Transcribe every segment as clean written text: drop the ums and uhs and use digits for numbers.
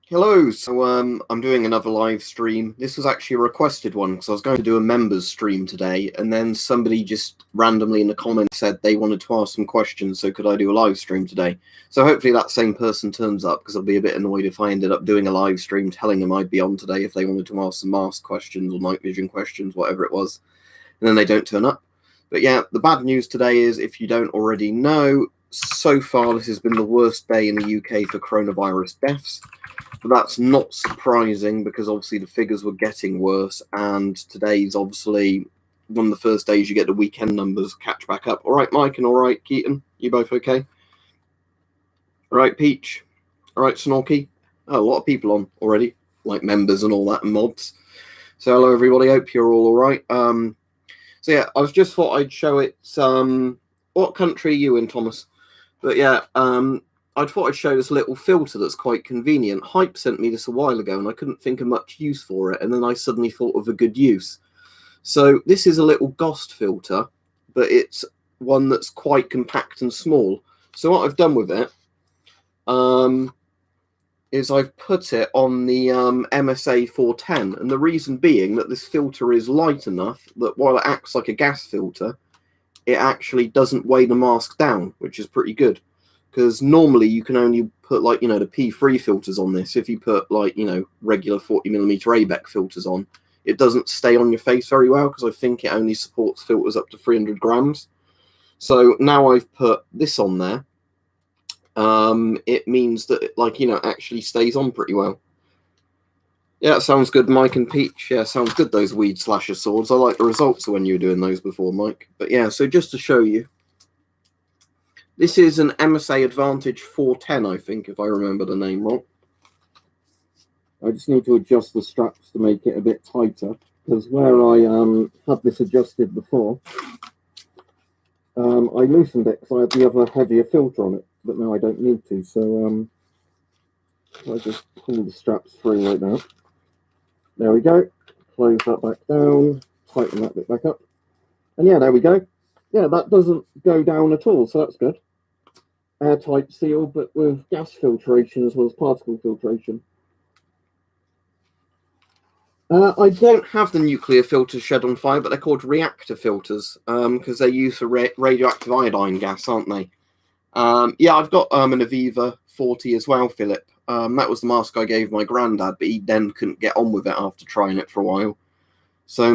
Hello, so I'm doing another live stream. This was actually a requested one because I was going to do a members stream today, and then somebody just randomly in the comments said they wanted to ask some questions, so could I do a live stream today? So hopefully that same person turns up, because I'll be a bit annoyed if I ended up doing a live stream telling them I'd be on today if they wanted to ask some mask questions or night vision questions, whatever it was, and then they don't turn up. But yeah, the bad news today is, if you don't already know, so far this has been the worst day in the UK for coronavirus deaths. But that's not surprising because obviously the figures were getting worse, and today's obviously one of the first days you get the weekend numbers catch back up. All right, Mike, and all right, Keaton, you both okay? All right, Peach, all right, Snorky. Oh, a lot of people on already, like members and all that, and mods. So hello, everybody. Hope you're all right. So yeah, I was just thought I'd show it. What country are you in, Thomas? But yeah, I thought I'd show this little filter that's quite convenient. Hype sent me this a while ago, and I couldn't think of much use for it, and then I suddenly thought of a good use. So this is a little Ghost filter, but it's one that's quite compact and small. So what I've done with it is I've put it on the MSA 410, and the reason being that this filter is light enough that while it acts like a gas filter, it actually doesn't weigh the mask down, which is pretty good. Because normally you can only put, like, the P3 filters on this. If you put, like, regular 40mm ABEC filters on, it doesn't stay on your face very well, because I think it only supports filters up to 300 grams. So now I've put this on there. It means that it, actually stays on pretty well. Yeah, sounds good, Mike and Peach. Yeah, sounds good, those weed slasher swords. I like the results of when you were doing those before, Mike. But yeah, so just to show you, this is an MSA Advantage 410, I think, if I remember the name right. I just need to adjust the straps to make it a bit tighter, because where I had this adjusted before, I loosened it because I had the other heavier filter on it, but now I don't need to. So I just pull the straps free like that. There we go. Close that back down, tighten that bit back up. And yeah, there we go. Yeah, that doesn't go down at all, so that's good. Airtight seal, but with gas filtration as well as particle filtration. I don't have the nuclear filters shed on fire, but they're called reactor filters because they're used for radioactive iodine gas, aren't they? Yeah, I've got an Aviva 40 as well, Philip. That was the mask I gave my granddad, but he then couldn't get on with it after trying it for a while. So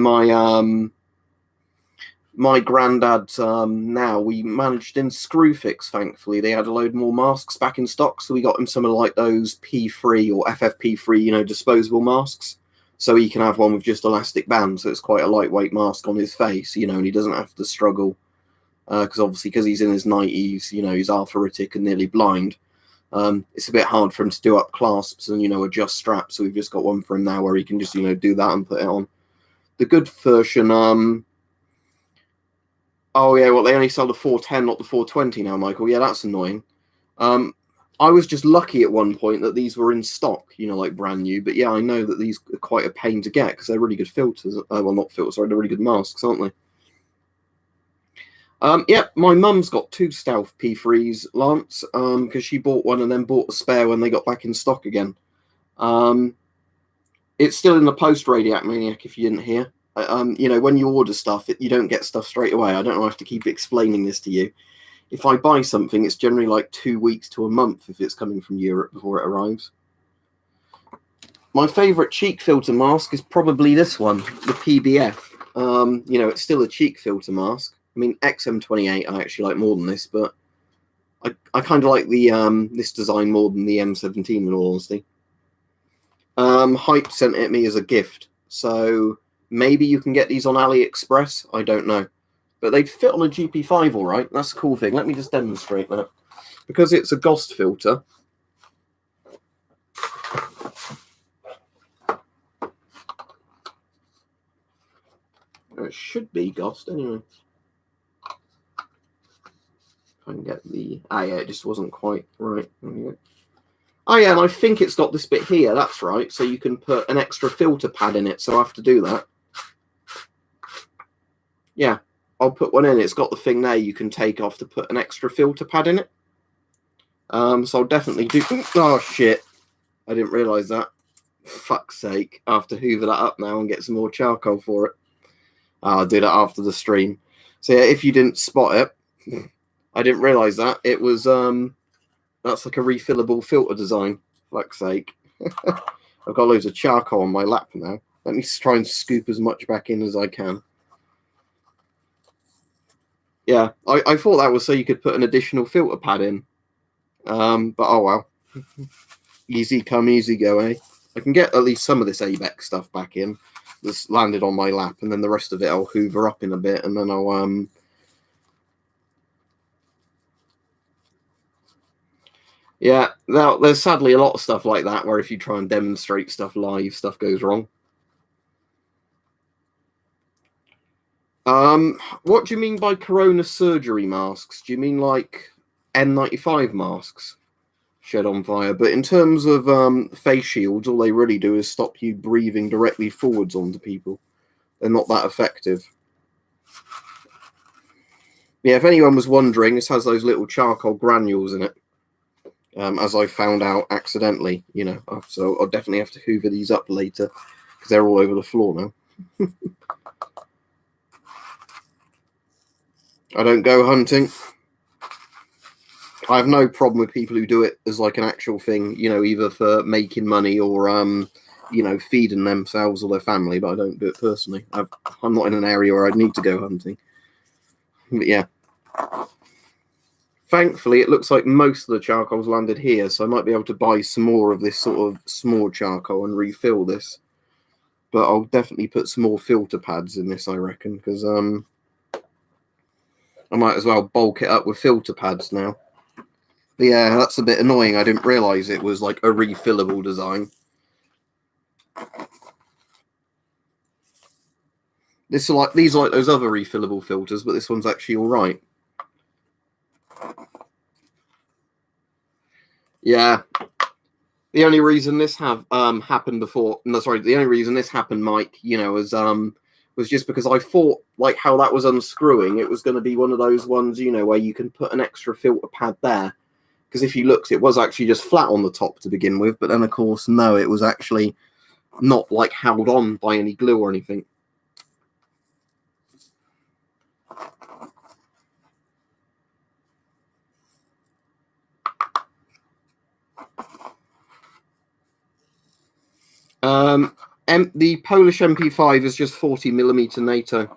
my granddad, now, we managed in Screwfix, thankfully. They had a load more masks back in stock, so we got him some of like those P3 or FFP3, disposable masks. So he can have one with just elastic bands, so it's quite a lightweight mask on his face, and he doesn't have to struggle. Because he's in his 90s, he's arthritic and nearly blind. It's a bit hard for him to do up clasps and, adjust straps, so we've just got one for him now where he can just, do that and put it on. The good version, oh yeah, well, they only sell the 410, not the 420 now, Michael. Yeah, that's annoying. I was just lucky at one point that these were in stock, like brand new. But yeah, I know that these are quite a pain to get because they're really good filters. Well, not filters, sorry, they're really good masks, aren't they? Yeah, my mum's got 2 Stealth P3s, Lance, because she bought one and then bought a spare when they got back in stock again. It's still in the post, Radiac Maniac, if you didn't hear. When you order stuff, you don't get stuff straight away. I don't know, I have to keep explaining this to you. If I buy something, it's generally like 2 weeks to a month if it's coming from Europe before it arrives. My favourite cheek filter mask is probably this one, the PBF. It's still a cheek filter mask. I mean, XM28 I actually like more than this, but I kind of like the this design more than the M17 in all honesty. Hype sent it me as a gift, so maybe you can get these on AliExpress. I don't know. But they'd fit on a GP5 all right. That's a cool thing. Let me just demonstrate that. Because it's a Ghost filter. It should be Ghost anyway. If I can get the... yeah, it just wasn't quite right. Oh yeah, and I think it's got this bit here. That's right. So you can put an extra filter pad in it. So I have to do that. Yeah. I'll put one in. It's got the thing there you can take off to put an extra filter pad in it. So I'll definitely do... Oh, shit. I didn't realise that. Fuck's sake. I have to hoover that up now and get some more charcoal for it. I'll do that after the stream. So yeah, if you didn't spot it, I didn't realise that. It was, that's like a refillable filter design. Fuck's sake. I've got loads of charcoal on my lap now. Let me try and scoop as much back in as I can. Yeah, I thought that was so you could put an additional filter pad in. But oh well. Easy come, easy go, eh? I can get at least some of this ABEX stuff back in. That's landed on my lap, and then the rest of it I'll hoover up in a bit, and then I'll yeah, now there's sadly a lot of stuff like that where if you try and demonstrate stuff live, stuff goes wrong. What do you mean by corona surgery masks? Do you mean like N95 masks? Shed on fire. But in terms of face shields, all they really do is stop you breathing directly forwards onto people. They're not that effective. Yeah, if anyone was wondering, this has those little charcoal granules in it. As I found out accidentally, you know. So I'll definitely have to hoover these up later because they're all over the floor now. I don't go hunting. I have no problem with people who do it as like an actual thing, you know, either for making money or, you know, feeding themselves or their family, but I don't do it personally. I'm not in an area where I'd need to go hunting. But yeah. Thankfully, it looks like most of the charcoal's landed here, so I might be able to buy some more of this sort of small charcoal and refill this. But I'll definitely put some more filter pads in this, I reckon, because I might as well bulk it up with filter pads now. But yeah, that's a bit annoying. I didn't realise it was like a refillable design. These are like those other refillable filters, but this one's actually all right. Yeah. The only reason this happened before, no, sorry, the only reason this happened, Mike, you know, was just because I thought like how that was unscrewing. It was going to be one of those ones, you know, where you can put an extra filter pad there. Because if you looked, it was actually just flat on the top to begin with. But then, of course, no, it was actually not like held on by any glue or anything. The Polish MP5 is just 40mm NATO.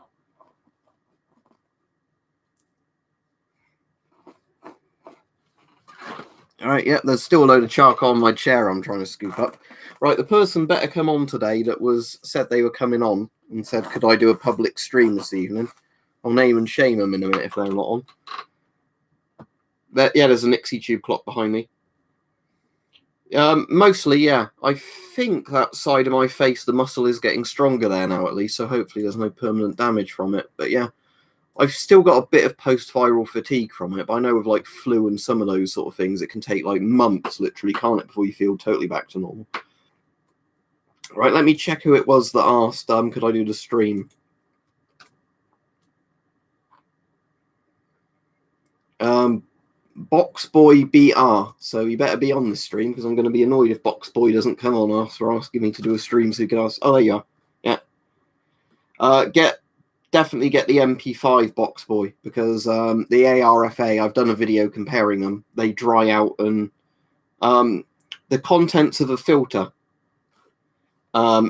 All right, yeah, there's still a load of charcoal on my chair I'm trying to scoop up. Right, the person better come on today that said they were coming on and said, could I do a public stream this evening? I'll name and shame them in a minute if they're not on. Yeah, there's a Nixie tube clock behind me. Mostly, yeah. I think that side of my face, the muscle is getting stronger there now, at least, so hopefully there's no permanent damage from it. But yeah, I've still got a bit of post-viral fatigue from it, but I know with like flu and some of those sort of things, it can take like months, literally, can't it, before you feel totally back to normal. Right, let me check who it was that asked, could I do the stream? Boxboy BR, so you better be on the stream because I'm going to be annoyed if Boxboy doesn't come on after asking me to do a stream so you can ask. Oh, there you are. Yeah. Definitely get the MP5 Boxboy because the ARFA, I've done a video comparing them. They dry out and the contents of a filter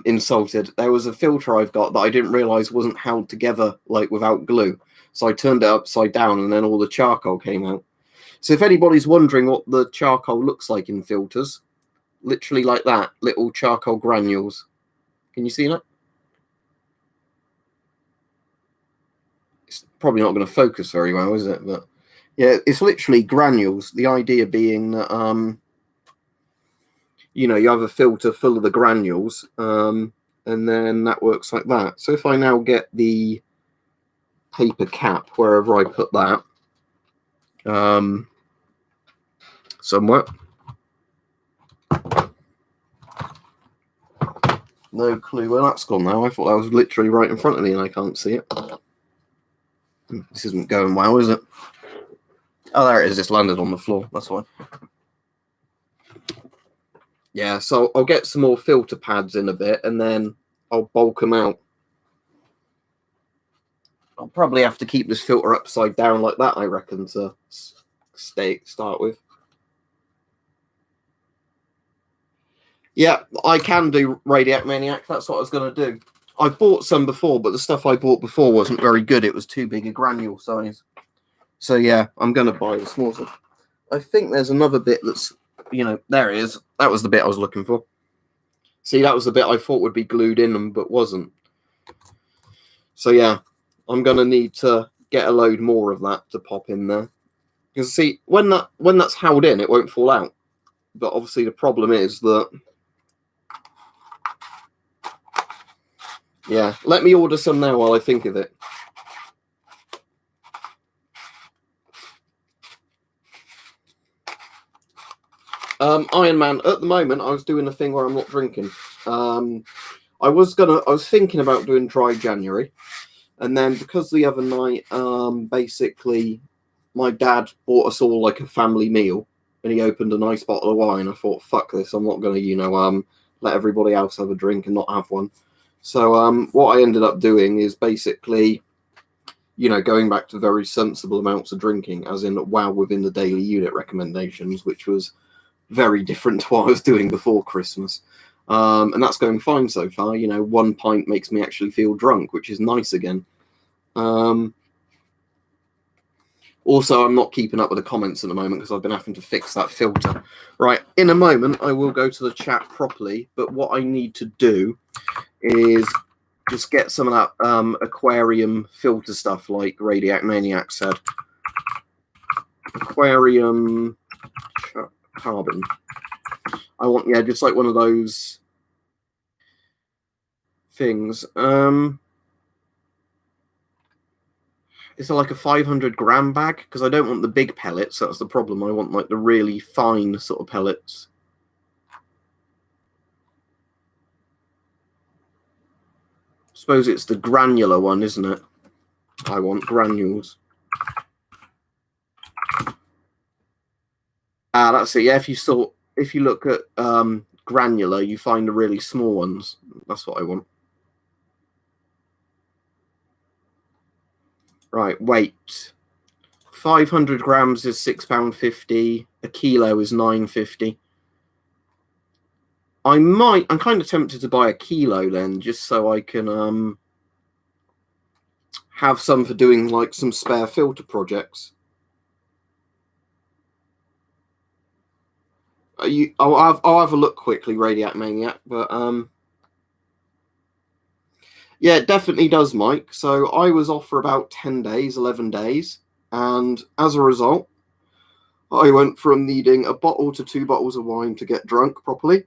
insulted. There was a filter I've got that I didn't realize wasn't held together like without glue. So I turned it upside down and then all the charcoal came out. So if anybody's wondering what the charcoal looks like in filters, literally like that, little charcoal granules. Can you see that? It's probably not going to focus very well, is it? But yeah, it's literally granules. The idea being that, you know, you have a filter full of the granules, and then that works like that. So if I now get the paper cap, wherever I put that, somewhere. No clue where that's gone now. I thought that was literally right in front of me and I can't see it. This isn't going well, is it? Oh, there it is. It's landed on the floor. That's why. Yeah, so I'll get some more filter pads in a bit, and then I'll bulk them out. I'll probably have to keep this filter upside down like that, I reckon, to start with. Yeah, I can do Radiac Maniac. That's what I was going to do. I've bought some before, but the stuff I bought before wasn't very good. It was too big a granule size. So yeah, I'm going to buy the small stuff. I think there's another bit that's, there it is. That was the bit I was looking for. See, that was the bit I thought would be glued in them, but wasn't. So yeah, I'm going to need to get a load more of that to pop in there. Because see, when that's held in, it won't fall out. But obviously the problem is that, yeah, let me order some now while I think of it. Iron Man, at the moment, I was doing a thing where I'm not drinking. I was thinking about doing dry January. And then because the other night, basically, my dad bought us all like a family meal, and he opened a nice bottle of wine. I thought, fuck this, I'm not going to, let everybody else have a drink and not have one. So what I ended up doing is basically, going back to very sensible amounts of drinking, as in well within the daily unit recommendations, which was very different to what I was doing before Christmas. And that's going fine so far. 1 pint makes me actually feel drunk, which is nice again. Also, I'm not keeping up with the comments at the moment because I've been having to fix that filter. Right, in a moment, I will go to the chat properly, but what I need to do is just get some of that aquarium filter stuff like Radiac Maniac said. Aquarium carbon. I want, yeah, just like one of those things. Is it like a 500 gram bag? Because I don't want the big pellets. That's the problem. I want like the really fine sort of pellets. I suppose it's the granular one, isn't it? I want granules. That's it. Yeah, if you look at granular, you find the really small ones. That's what I want. Right, weight. 500 grams is £6.50. A kilo is £9.50. I'm kind of tempted to buy a kilo then, just so I can have some for doing like some spare filter projects. I'll have a look quickly, Radiac Maniac, but yeah, it definitely does, Mike. So I was off for about 10 days, 11 days, and as a result, I went from needing a bottle to 2 bottles of wine to get drunk properly,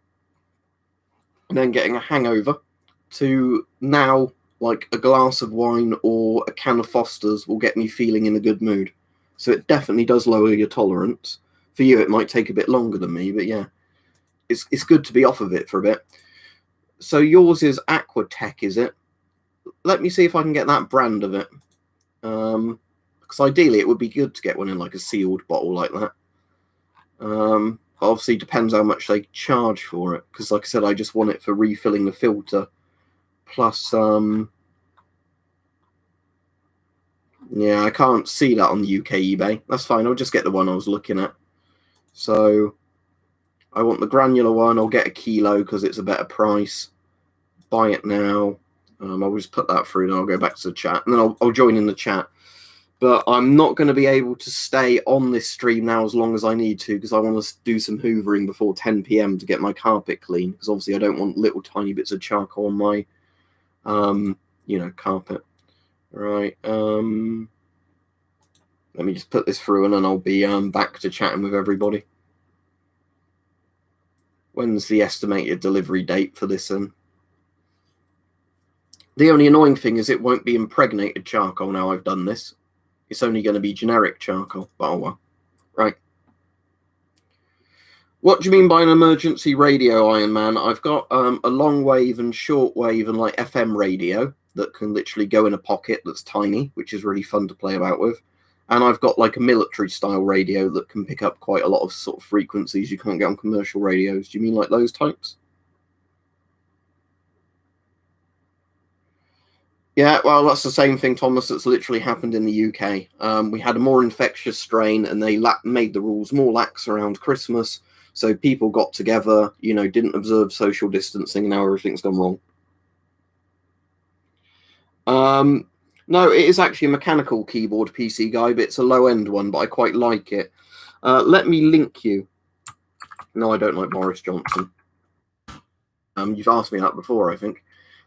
and then getting a hangover, to now like a glass of wine or a can of Foster's will get me feeling in a good mood. So it definitely does lower your tolerance. For you, it might take a bit longer than me, but yeah, it's good to be off of it for a bit. So yours is Aquatech, is it? Let me see if I can get that brand of it. Because ideally it would be good to get one in like a sealed bottle like that. Obviously depends how much they charge for it. Because like I said, I just want it for refilling the filter. Plus, yeah, I can't see that on the UK eBay. That's fine. I'll just get the one I was looking at. So I want the granular one. I'll get a kilo because it's a better price. Buy it now. I'll just put that through and I'll go back to the chat. And then I'll join in the chat. But I'm not going to be able to stay on this stream now as long as I need to because I want to do some hoovering before 10 p.m. to get my carpet clean. Because obviously I don't want little tiny bits of charcoal on my, carpet. Right. Let me just put this through and then I'll be back to chatting with everybody. When's the estimated delivery date for this? The only annoying thing is it won't be impregnated charcoal now I've done this. It's only going to be generic charcoal. But oh well. Right. What do you mean by an emergency radio, Iron Man? I've got a long wave and short wave and like FM radio that can literally go in a pocket that's tiny, which is really fun to play about with. And I've got like a military style radio that can pick up quite a lot of sort of frequencies you can't get on commercial radios. Do you mean like those types? Yeah, well, that's the same thing, Thomas, that's literally happened in the UK. We had a more infectious strain, and they made the rules more lax around Christmas. So people got together, didn't observe social distancing, and now everything's gone wrong. No, it is actually a mechanical keyboard, PC Guy, but it's a low-end one, but I quite like it. Let me link you. No, I don't like Boris Johnson. You've asked me that before, I think.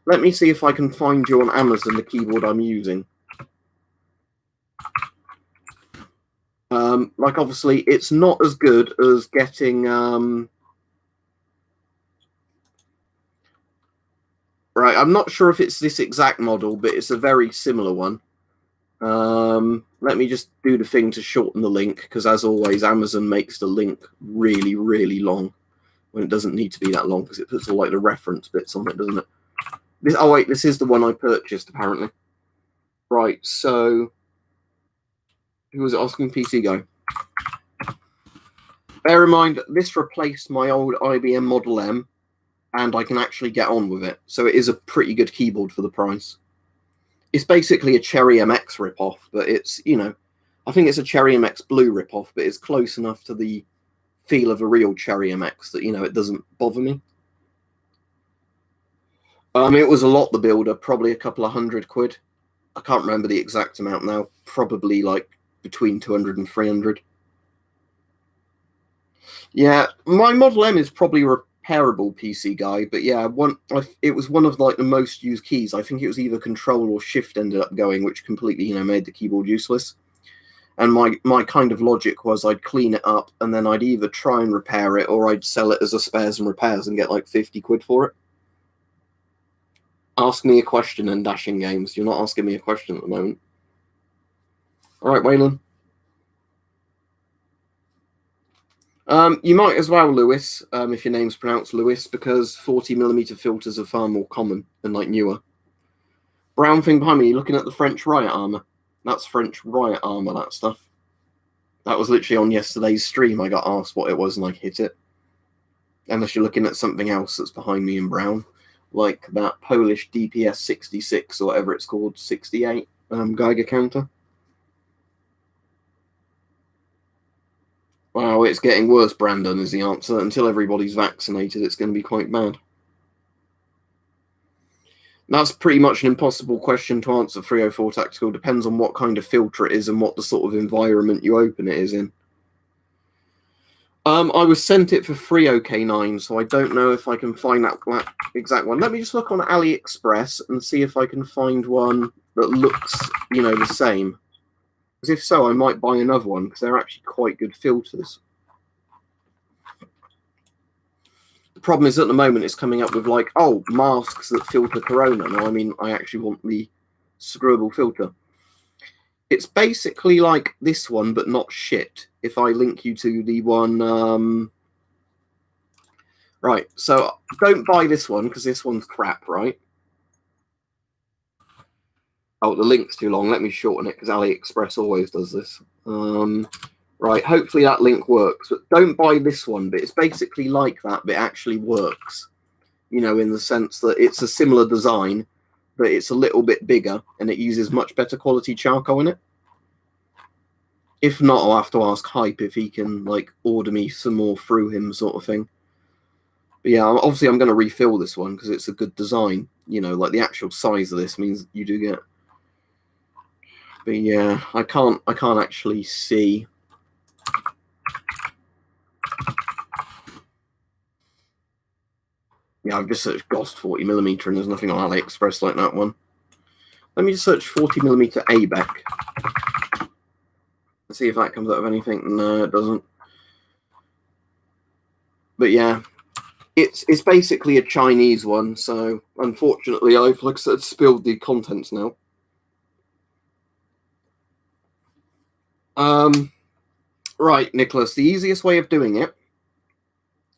Let me see if I can find you on Amazon the keyboard I'm using. Like, obviously, it's not as good as getting... Right, I'm not sure if it's this exact model, but it's a very similar one. Let me just do the thing to shorten the link, because as always, Amazon makes the link really, really long when it doesn't need to be that long, because it puts all like the reference bits on it, doesn't it? Oh wait, this is the one I purchased, apparently. Right, so who was it asking? PC Guy. Bear in mind, this replaced my old IBM Model M, and I can actually get on with it. So it is a pretty good keyboard for the price. It's basically a Cherry MX ripoff, but it's, I think it's a Cherry MX Blue ripoff, but it's close enough to the feel of a real Cherry MX that, it doesn't bother me. It was a lot, the builder, probably a couple of £100. I can't remember the exact amount now, probably like between 200 and 300. Yeah, my Model M is probably repairable, PC Guy, but yeah, it was one of like the most used keys. I think it was either Control or Shift ended up going, which completely, made the keyboard useless. And my kind of logic was I'd clean it up and then I'd either try and repair it or I'd sell it as a spares and repairs and get like 50 quid for it. Ask me a question in Dashing Games. You're not asking me a question at the moment. All right, Waylon. You might as well, Lewis, if your name's pronounced Lewis, because 40mm filters are far more common and like newer. Brown thing behind me, looking at the French riot armor. That's French riot armor, that stuff. That was literally on yesterday's stream. I got asked what it was and I hit it. Unless you're looking at something else that's behind me in brown, like that Polish DPS 66 or whatever it's called, 68 Geiger counter. Wow, it's getting worse, Brandon, is the answer. Until everybody's vaccinated, it's going to be quite bad. That's pretty much an impossible question to answer, 304 Tactical. Depends on what kind of filter it is and what the sort of environment you open it is in. I was sent it for free OK9, so I don't know if I can find that exact one. Let me just look on AliExpress and see if I can find one that looks, the same. Because if so, I might buy another one, because they're actually quite good filters. The problem is at the moment it's coming up with like, masks that filter corona. No, I mean, I actually want the screwable filter. It's basically like this one, but not shit. If I link you to the one... Right, so don't buy this one, because this one's crap, right? Oh, the link's too long. Let me shorten it, because AliExpress always does this. Right, hopefully that link works. But don't buy this one, but it's basically like that, but it actually works. In the sense that it's a similar design, but it's a little bit bigger, and it uses much better quality charcoal in it. If not, I'll have to ask Hype if he can, like, order me some more through him sort of thing. But yeah, obviously I'm going to refill this one, because it's a good design. Like the actual size of this means you do get... But yeah, I can't actually see. Yeah, I've just searched Ghost 40mm and there's nothing on AliExpress like that one. Let me just search 40mm ABEC. See if that comes out of anything. No, it doesn't. But yeah, it's basically a Chinese one. So unfortunately, I've, like I said, spilled the contents now. Right, Nicholas, the easiest way of doing it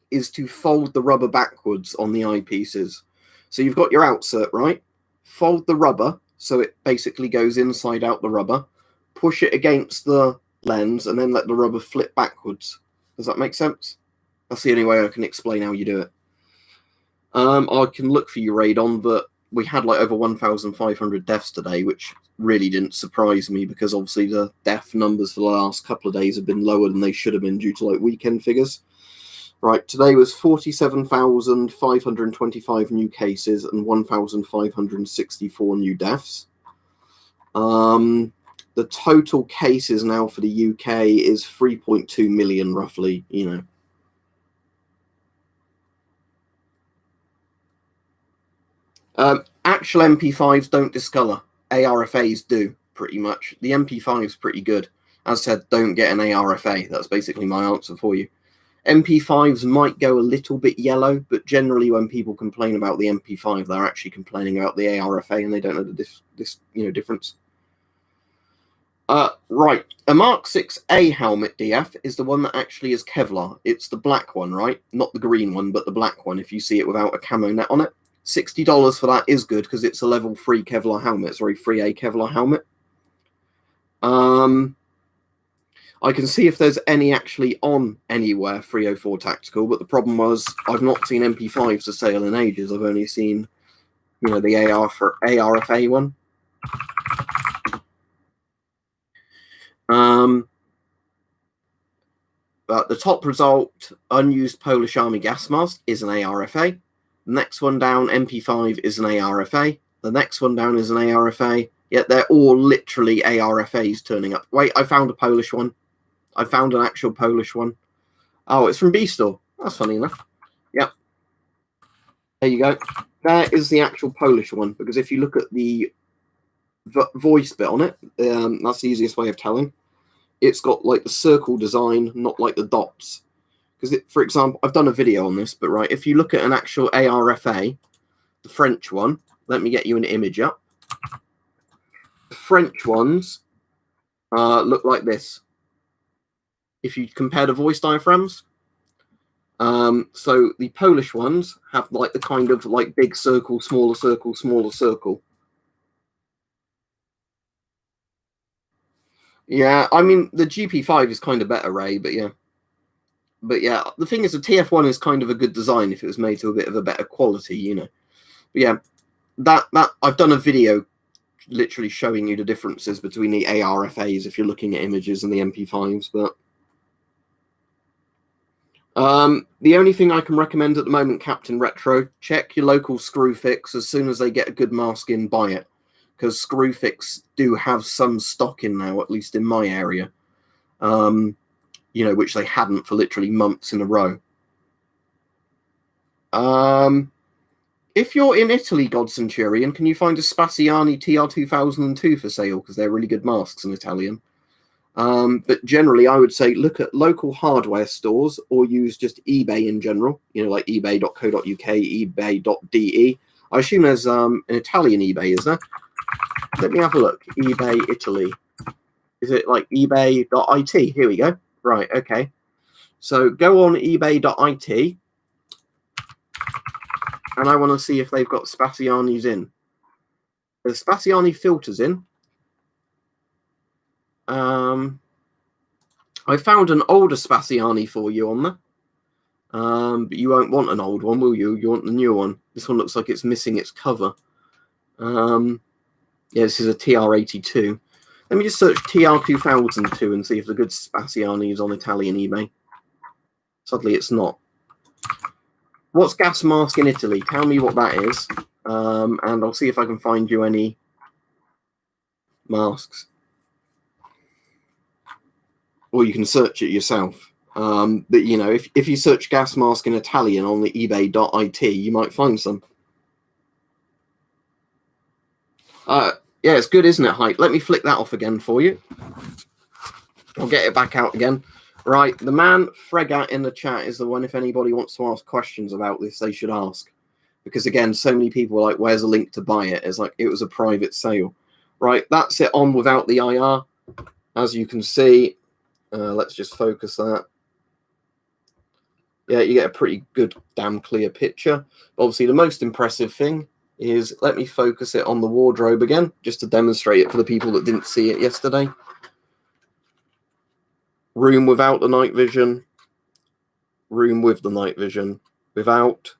is to fold the rubber backwards on the eyepieces. So you've got your outsert, right? Fold the rubber so it basically goes inside out the rubber. push it against the lens, and then let the rubber flip backwards. Does that make sense? That's the only way I can explain how you do it. I can look for you, Radon, but we had like over 1,500 deaths today, which really didn't surprise me because obviously the death numbers for the last couple of days have been lower than they should have been due to like weekend figures. Right, today was 47,525 new cases and 1,564 new deaths. The total cases now for the UK is 3.2 million, roughly, Actual MP5s don't discolor. ARFAs do, pretty much. The MP5 is pretty good. As said, don't get an ARFA. That's basically my answer for you. MP5s might go a little bit yellow, but generally when people complain about the MP5, they're actually complaining about the ARFA and they don't know the difference. Right, a Mark 6A helmet DF is the one that actually is Kevlar. It's the black one, right? Not the green one, but the black one, if you see it without a camo net on it. $60 for that is good because it's a level 3 Kevlar helmet. Sorry, 3A Kevlar helmet. I can see if there's any actually on anywhere 304 Tactical, but the problem was I've not seen MP5s for sale in ages. I've only seen, the ARFA one. But the top result, unused Polish Army gas mask, is an ARFA. The next one down, MP5, is an ARFA. The next one down is an ARFA. Yet they're all literally ARFAs turning up. Wait, I found a Polish one. I found an actual Polish one. Oh, it's from B-Store. That's funny enough. Yep. There you go. There is the actual Polish one, because if you look at the voice bit on it, that's the easiest way of telling. It's got like the circle design, not like the dots. Because, for example, I've done a video on this, but right, if you look at an actual ARFA, the French one, let me get you an image up. The French ones look like this. If you compare the voice diaphragms, so the Polish ones have like the kind of like big circle, smaller circle, smaller circle. Yeah, I mean, the GP5 is kind of better, Ray, but yeah. But yeah, the thing is, the TF1 is kind of a good design if it was made to a bit of a better quality, But yeah, that I've done a video literally showing you the differences between the ARFAs if you're looking at images and the MP5s, but the only thing I can recommend at the moment, Captain Retro, check your local Screwfix. As soon as they get a good mask in, buy it. Because Screwfix do have some stock in now, at least in my area. Which they hadn't for literally months in a row. If you're in Italy, God Centurion, can you find a Spaziani TR2002 for sale? Because they're really good masks in Italian. But generally, I would say look at local hardware stores or use just eBay in general, like ebay.co.uk, ebay.de. I assume there's an Italian eBay, is there? Let me have a look. eBay Italy. Is it like ebay.it? Here we go. Right, okay. So go on ebay.it, and I want to see if they've got Spaziani's in. There's Spaziani filters in. I found an older Spaziani for you on there. But you won't want an old one, will you? You want the new one. This one looks like it's missing its cover. Yeah, this is a TR82. Let me just search TR2002 and see if the good Spaziani is on Italian eBay. Sadly, it's not. What's gas mask in Italy? Tell me what that is, and I'll see if I can find you any masks. Or you can search it yourself. But, if you search gas mask in Italian on the ebay.it, you might find some. Yeah, it's good, isn't it, Hype? Let me flick that off again for you. I'll get it back out again. Right, the man Fregat in the chat is the one. If anybody wants to ask questions about this, they should ask. Because, again, so many people are like, where's a link to buy it? It's like, it was a private sale. Right, that's it on without the IR. As you can see, let's just focus that. Yeah, you get a pretty good, damn clear picture. Obviously, the most impressive thing is, let me focus it on the wardrobe again, just to demonstrate it for the people that didn't see it yesterday. room without the night vision, room with the night vision, without,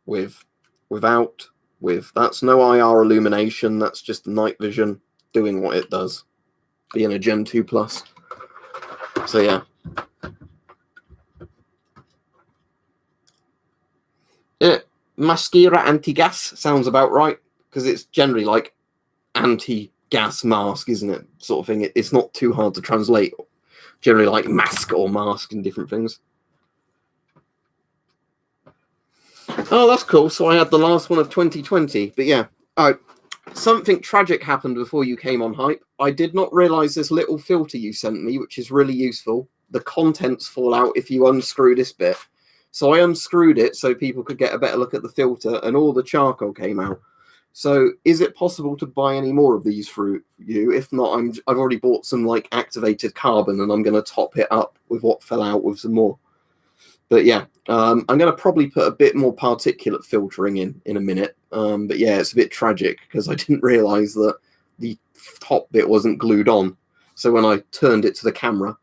without, with. That's no IR illumination, that's just the night vision doing what it does, being a Gen 2 Plus. So yeah. Mascara anti-gas sounds about right, because it's generally like anti-gas mask, isn't it? Sort of thing. It's not too hard to translate. Generally like mask or mask and different things. Oh, that's cool. So I had the last one of 2020. But yeah, something tragic happened before you came on Hype. I did not realize this little filter you sent me, which is really useful. The contents fall out if you unscrew this bit. So I unscrewed it so people could get a better look at the filter, and all the charcoal came out. So is it possible to buy any more of these through you? If not, I've already bought some like activated carbon, and I'm going to top it up with what fell out with some more. But yeah, I'm going to probably put a bit more particulate filtering in a minute. But yeah, it's a bit tragic because I didn't realize that the top bit wasn't glued on. So when I turned it to the camera,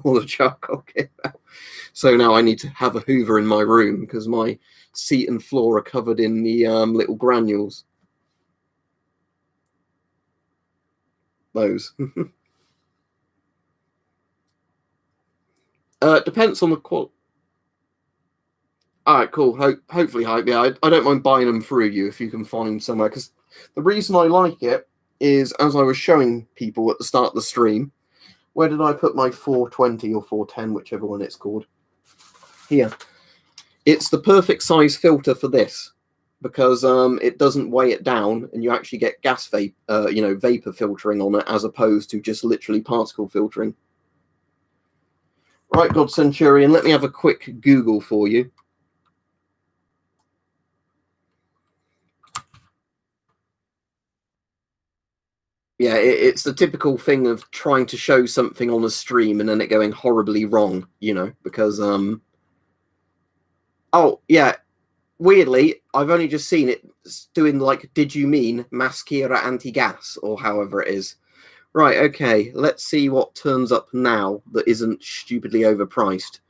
all the charcoal came out. So now I need to have a Hoover in my room because my seat and floor are covered in the little granules. Those. Depends on the quality. All right, cool. Hopefully, Hype. Yeah, I don't mind buying them through you if you can find somewhere. Because the reason I like it is, as I was showing people at the start of the stream, where did I put my 420 or 410, whichever one it's called? Here. It's the perfect size filter for this because it doesn't weigh it down, and you actually get gas vapor filtering on it as opposed to just literally particle filtering. Right, God Centurion, let me have a quick Google for you. Yeah, it's the typical thing of trying to show something on a stream and then it going horribly wrong, because oh yeah, weirdly, I've only just seen it doing like, did you mean mascara anti-gas or however it is. Right, okay, let's see what turns up now that isn't stupidly overpriced.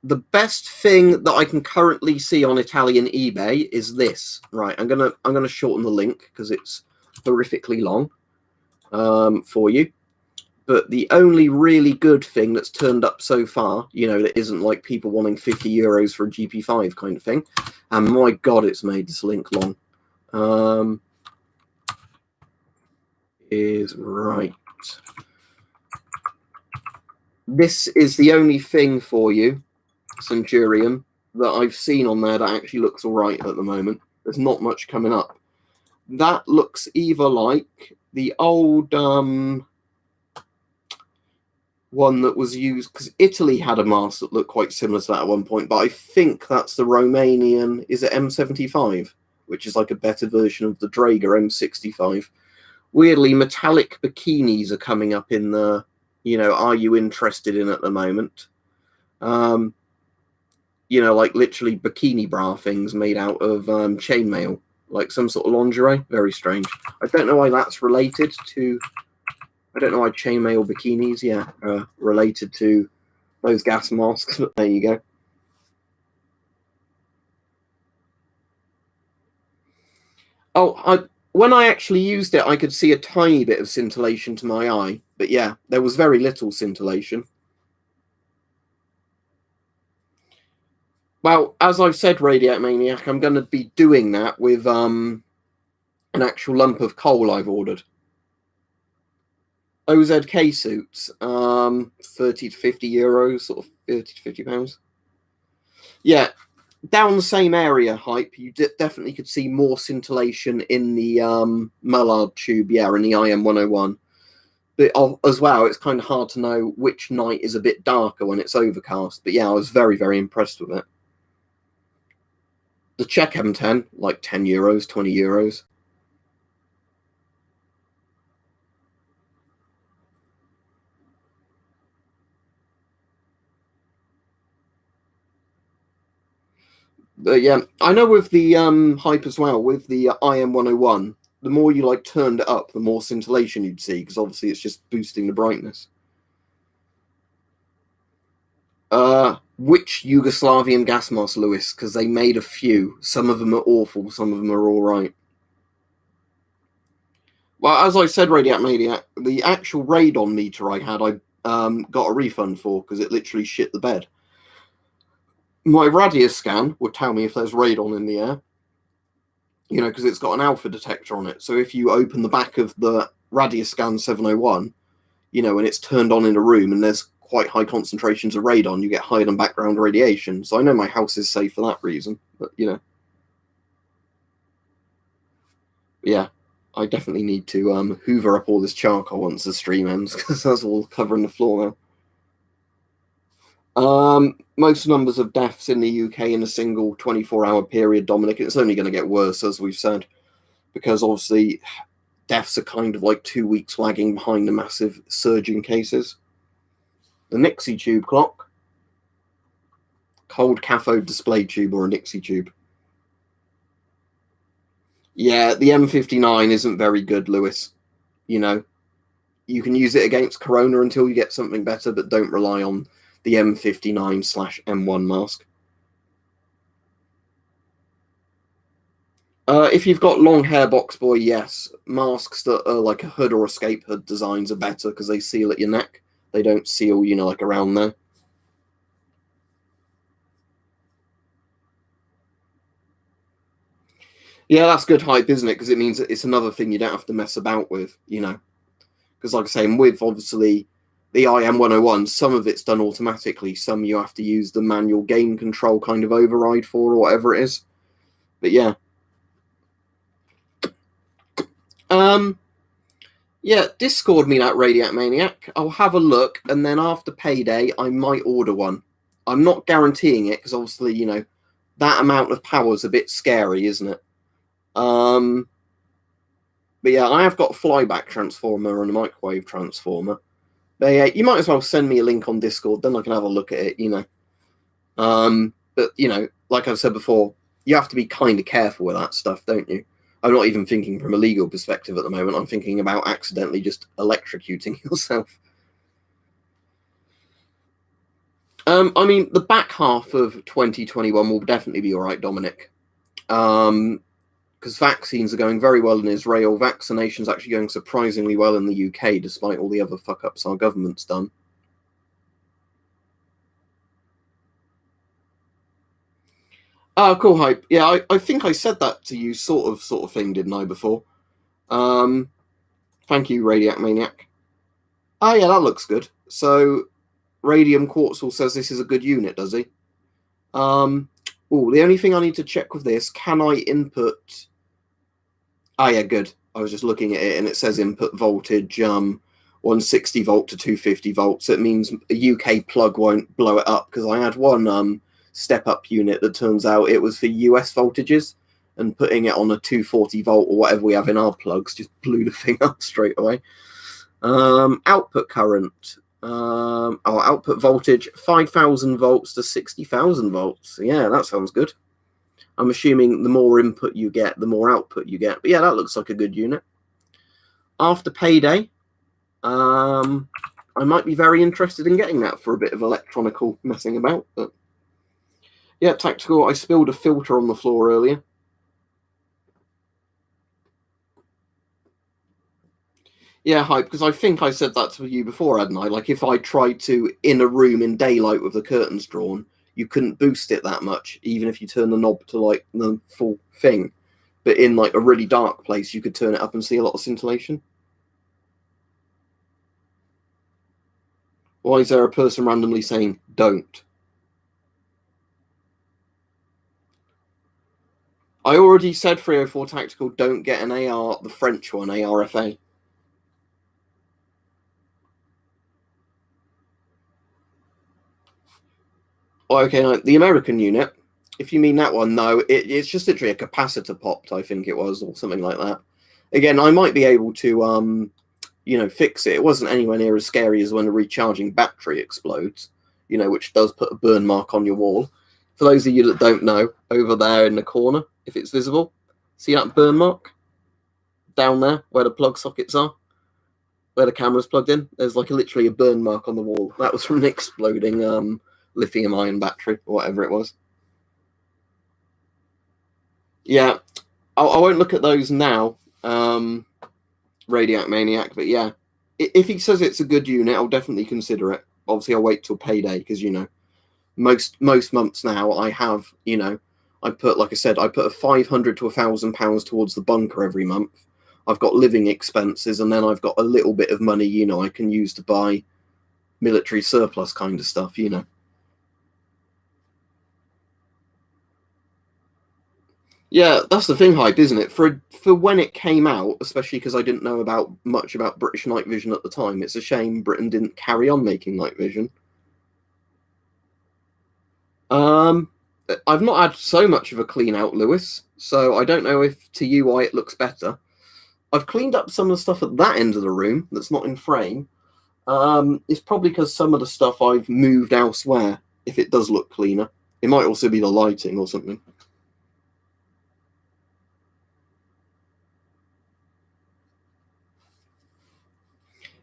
The best thing that I can currently see on Italian eBay is this. Right, I'm gonna shorten the link because it's horrifically long for you. But the only really good thing that's turned up so far, that isn't like people wanting 50 euros for a GP5 kind of thing. And my God, it's made this link long. Is right. This is the only thing for you, Centurion, that I've seen on there that actually looks all right at the moment. There's not much coming up. That looks either like the old one that was used, because Italy had a mask that looked quite similar to that at one point, but I think that's the Romanian, is it M75, which is like a better version of the Draeger M65. Weirdly, metallic bikinis are coming up in the, are you interested in at the moment? Like literally bikini bra things made out of chainmail, like some sort of lingerie. Very strange. I don't know why that's related to. I don't know why chainmail bikinis, related to those gas masks. But there you go. Oh, when I actually used it, I could see a tiny bit of scintillation to my eye. But yeah, there was very little scintillation. Well, as I've said, Radiate Maniac, I'm going to be doing that with an actual lump of coal I've ordered. OZK suits, 30 to 50 euros, sort of 30 to 50 pounds. Yeah, down the same area, Hype, you definitely could see more scintillation in the Mullard tube, in the IM101. But as well, it's kind of hard to know which night is a bit darker when it's overcast. But yeah, I was very, very impressed with it. The Czech M10, like 10 euros, 20 euros. But yeah, I know with the Hype as well, with the IM101, the more you like turned it up, the more scintillation you'd see, because obviously it's just boosting the brightness. Which Yugoslavian gas mask, Lewis? Because they made a few. Some of them are awful, some of them are all right. Well, as I said, Radiac Maniac, the actual radon meter I had, I got a refund for because it literally shit the bed. My radius scan would tell me if there's radon in the air, you know, because it's got an alpha detector on it. So if you open the back of the radius scan 701, you know, and it's turned on in a room and there's quite high concentrations of radon, you get higher than background radiation. So I know my house is safe for that reason, but, you know. Yeah, I definitely need to hoover up all this charcoal once the stream ends, because that's all covering the floor now. Most numbers of deaths in the UK in a single 24-hour period, Dominic, it's only going to get worse, as we've said, because obviously deaths are kind of like 2 weeks lagging behind the massive surge in cases. The Nixie tube clock, cold cathode display tube, or a Nixie tube. Yeah, the M59 isn't very good, Lewis. You know, you can use it against corona until you get something better, but don't rely on the M59/M1 mask. If you've got long hair, box boy, yes. Masks that are like a hood or escape hood designs are better because they seal at your neck. They don't seal, you know, like around there. Yeah, that's good hype, isn't it? Because it means that it's another thing you don't have to mess about with, you know. Because like I say, with obviously the IM101, some of it's done automatically. Some you have to use the manual gain control kind of override for, or whatever it is. But yeah. Yeah, Discord me that Radiac Maniac. I'll have a look, and then after payday, I might order one. I'm not guaranteeing it, because obviously, you know, that amount of power is a bit scary, isn't it? But yeah, I have got a flyback transformer and a microwave transformer. But yeah, you might as well send me a link on Discord, then I can have a look at it, you know. But, you know, like I've said before, you have to be kind of careful with that stuff, don't you? I'm not even thinking from a legal perspective at the moment. I'm thinking about accidentally just electrocuting yourself. I mean, the back half of 2021 will definitely be all right, Dominic. Because vaccines are going very well in Israel. Vaccination's actually going surprisingly well in the UK, despite all the other fuck-ups our government's done. Cool hype. Yeah, I think I said that to you sort of thing, didn't I, before? Thank you, Radiac Maniac. Oh, yeah, that looks good. So, Radium Quartzal says this is a good unit, does he? The only thing I need to check with this, can I input... Oh, yeah, good. I was just looking at it, and it says input voltage 160 volt to 250 volts. It means a UK plug won't blow it up, because I had one step-up unit that turns out it was for US voltages, and putting it on a 240 volt or whatever we have in our plugs just blew the thing up straight away. Output current. Output voltage 5,000 volts to 60,000 volts. Yeah, that sounds good. I'm assuming the more input you get, the more output you get. But yeah, that looks like a good unit. After payday, I might be very interested in getting that for a bit of electronical messing about. But yeah, Tactical, I spilled a filter on the floor earlier. Yeah, hype, because I think I said that to you before, hadn't I? Like, if I tried to, in a room in daylight with the curtains drawn, you couldn't boost it that much, even if you turn the knob to, like, the full thing. But in, like, a really dark place, you could turn it up and see a lot of scintillation. Why is there a person randomly saying, don't? I already said 304 Tactical, don't get an AR, the French one, ARFA. Okay, no, the American unit, if you mean that one, no, it's just literally a capacitor popped, I think it was, or something like that. Again, I might be able to, fix it. It wasn't anywhere near as scary as when a recharging battery explodes, which does put a burn mark on your wall. For those of you that don't know, over there in the corner, if it's visible, see that burn mark? down there where the plug sockets are, where the camera's plugged in. There's like literally a burn mark on the wall. That was from an exploding lithium-ion battery or whatever it was. Yeah, I won't look at those now, Radiac Maniac, but yeah, if he says it's a good unit, I'll definitely consider it. Obviously, I'll wait till payday because, you know, most months now I have, you know, I put, like I said, I put a £500 to £1,000 towards the bunker every month. I've got living expenses, and then I've got a little bit of money, you know, I can use to buy military surplus kind of stuff, you know. Yeah, that's the thing, Hype, isn't it? For when it came out, especially because I didn't know much about British night vision at the time, it's a shame Britain didn't carry on making night vision. I've not had so much of a clean out, Lewis, so I don't know if to you why it looks better. I've cleaned up some of the stuff at that end of the room that's not in frame. It's probably because some of the stuff I've moved elsewhere, if it does look cleaner. It might also be the lighting or something.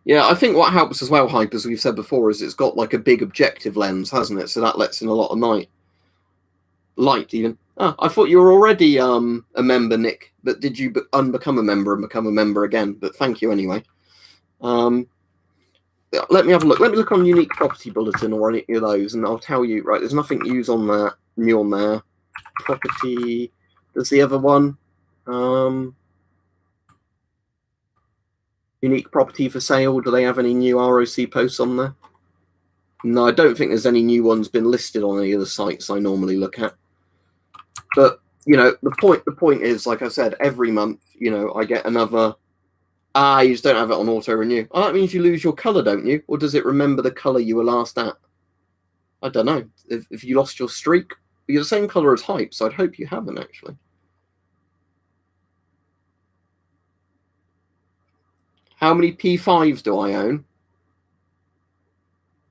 Yeah, I think what helps as well, Hype, as we've said before, is it's got like a big objective lens, hasn't it? So that lets in a lot of light even. Ah, I thought you were already a member, Nick, but did you unbecome a member and become a member again? But thank you anyway. Let me have a look. Let me look on Unique Property Bulletin or any of those, and I'll tell you. Right, there's nothing new on there. Property. There's the other one. Unique Property for Sale. Do they have any new ROC posts on there? No, I don't think there's any new ones been listed on any of the sites I normally look at. But, you know, the point is, like I said, every month, you know, I get another. You just don't have it on auto renew. Oh, that means you lose your colour, don't you? Or does it remember the colour you were last at? I don't know. If you lost your streak, you're the same colour as Hype, so I'd hope you haven't, actually. How many P5s do I own?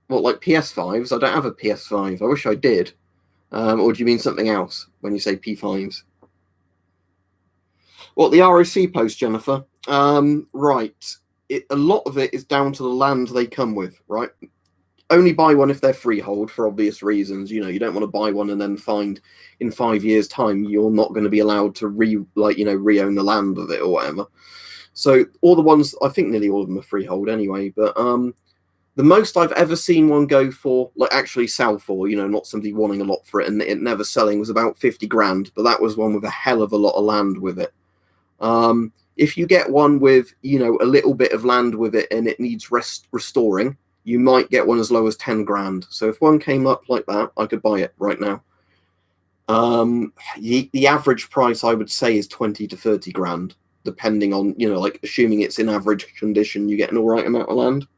What, like PS5s? I don't have a PS5. I wish I did. Or do you mean something else when you say P5s? What, the ROC post, Jennifer? Right. A lot of it is down to the land they come with, right? Only buy one if they're freehold for obvious reasons. You know, you don't want to buy one and then find in 5 years' time you're not going to be allowed to re-own the land of it or whatever. So all the ones, I think nearly all of them are freehold anyway, but the most I've ever seen one go for, like actually sell for, you know, not somebody wanting a lot for it and it never selling, was about 50 grand, but that was one with a hell of a lot of land with it. If you get one with, you know, a little bit of land with it and it needs restoring, you might get one as low as 10 grand. So if one came up like that, I could buy it right now. The average price I would say is 20 to 30 grand, depending on, you know, like assuming it's in average condition, you get an all right amount of land.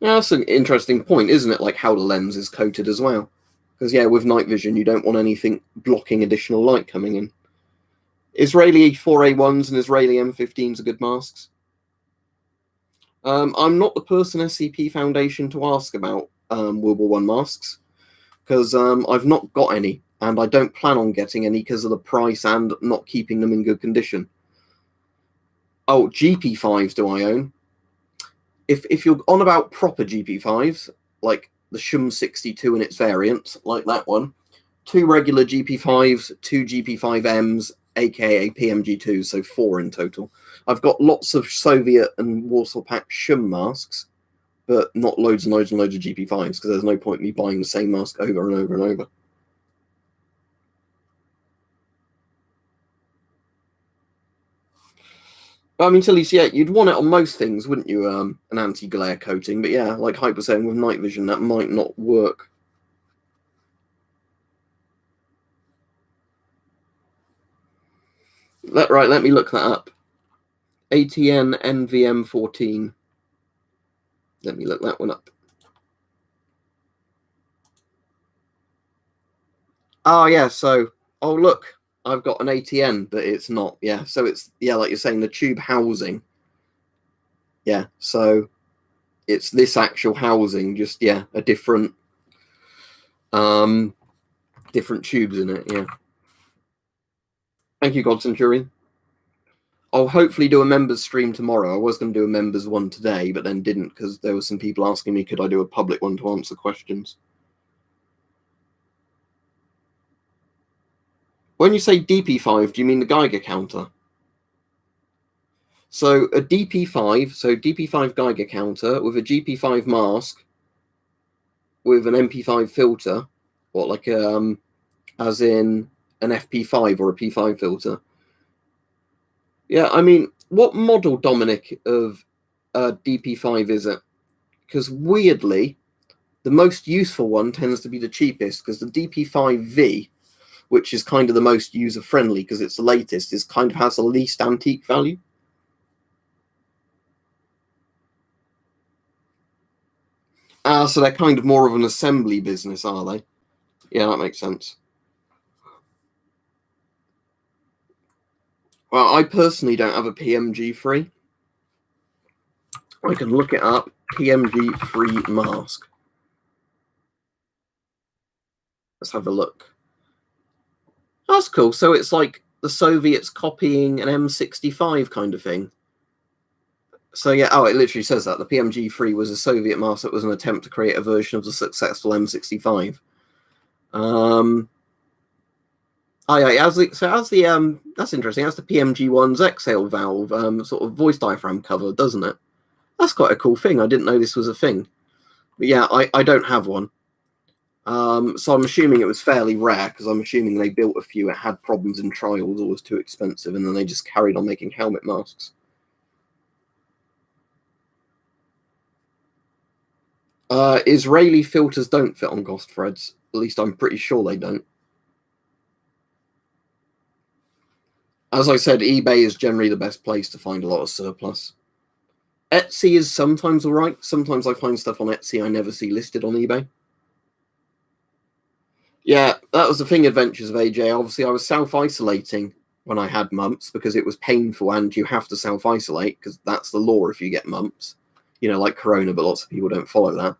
Yeah, that's an interesting point, isn't it? Like how the lens is coated as well. Because, yeah, with night vision, you don't want anything blocking additional light coming in. Israeli 4A1s and Israeli M15s are good masks. I'm not the person SCP Foundation to ask about World War I masks, because I've not got any, and I don't plan on getting any because of the price and not keeping them in good condition. Oh, GP5s do I own? If you're on about proper GP5s, like the Shum 62 and its variant, like that one, 2 regular GP5s, 2 GP5Ms, aka PMG2s, so 4 in total. I've got lots of Soviet and Warsaw Pact Shum masks, but not loads and loads and loads of GP5s, because there's no point in me buying the same mask over and over and over. I mean, at least, yeah, you'd want it on most things, wouldn't you? An anti-glare coating, but yeah, like Hype was saying, with night vision, that might not work. Let me look that up. ATN NVM14. Let me look that one up. Oh, yeah, so, oh, look, I've got an ATN, but it's not, yeah. So it's, yeah, like you're saying, the tube housing. Yeah, so it's this actual housing, just, yeah, a different different tubes in it. Yeah. Thank you, God Centurion. I'll hopefully do a members stream tomorrow. I was going to do a members one today, but then didn't because there were some people asking me could I do a public one to answer questions. When you say DP5, do you mean the Geiger counter? So a DP5, so DP5 Geiger counter with a GP5 mask with an MP5 filter, or like as in an FP5 or a P5 filter. Yeah, I mean, what model, Dominic, of DP5 is it? Because weirdly, the most useful one tends to be the cheapest, because the DP5V, which is kind of the most user-friendly because it's the latest, is kind of has the least antique value. So they're kind of more of an assembly business, are they? Yeah, that makes sense. Well, I personally don't have a PMG-free. I can look it up. PMG-free mask. Let's have a look. That's cool. So it's like the Soviets copying an M65 kind of thing. So yeah, oh, it literally says that. The PMG-3 was a Soviet mask that was an attempt to create a version of the successful M65. Oh yeah, that's interesting. That's the PMG-1's exhale valve, sort of voice diaphragm cover, doesn't it? That's quite a cool thing. I didn't know this was a thing. But yeah, I don't have one. So I'm assuming it was fairly rare, because I'm assuming they built a few, it had problems in trials, or was too expensive, and then they just carried on making helmet masks. Israeli filters don't fit on Ghost threads. At least I'm pretty sure they don't. As I said, eBay is generally the best place to find a lot of surplus. Etsy is sometimes alright. Sometimes I find stuff on Etsy I never see listed on eBay. Yeah, that was the thing, Adventures of AJ. Obviously, I was self-isolating when I had mumps because it was painful, and you have to self-isolate because that's the law if you get mumps. You know, like corona, but lots of people don't follow that.